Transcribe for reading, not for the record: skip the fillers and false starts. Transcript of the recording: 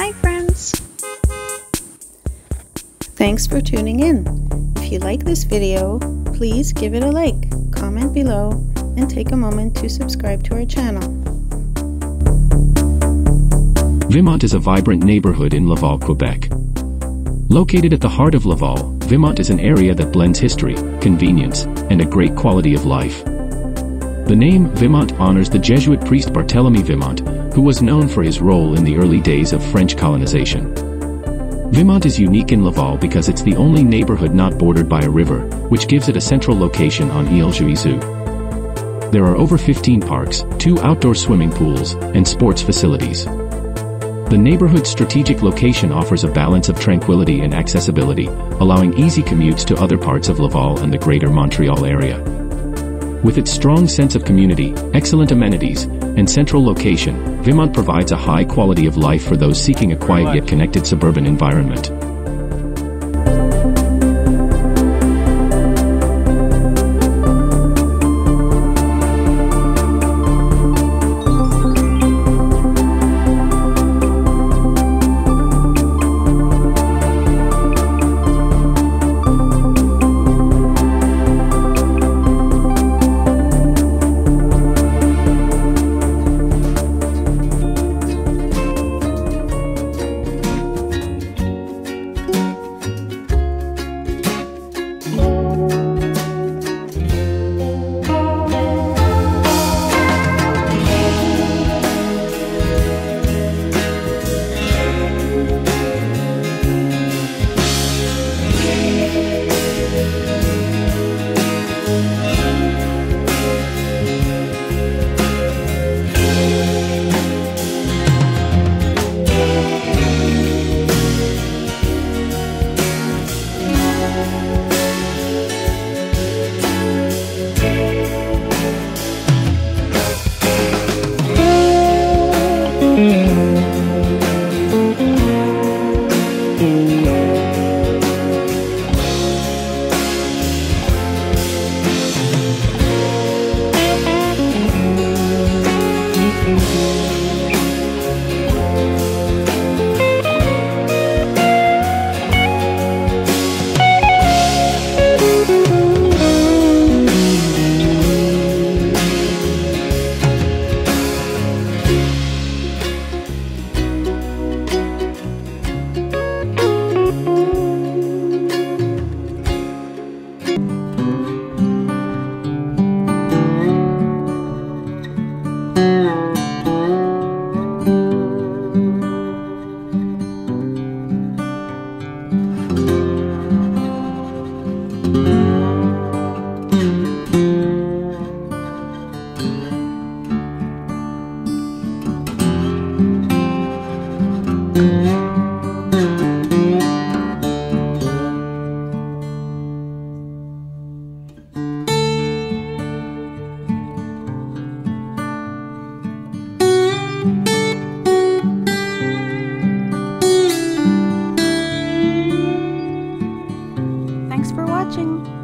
Hi friends! Thanks for tuning in. If you like this video, please give it a like, comment below, and take a moment to subscribe to our channel. Vimont is a vibrant neighborhood in Laval, Quebec. Located at the heart of Laval, Vimont is an area that blends history, convenience, and a great quality of life. The name Vimont honors the Jesuit priest Barthélemy Vimont, who was known for his role in the early days of French colonization. Vimont is unique in Laval because it's the only neighborhood not bordered by a river, which gives it a central location on Île Juizu. There are over 15 parks, 2 outdoor swimming pools, and sports facilities. The neighborhood's strategic location offers a balance of tranquility and accessibility, allowing easy commutes to other parts of Laval and the greater Montreal area. With its strong sense of community, excellent amenities, and central location, Vimont provides a high quality of life for those seeking a quiet yet connected suburban environment. Thanks for watching!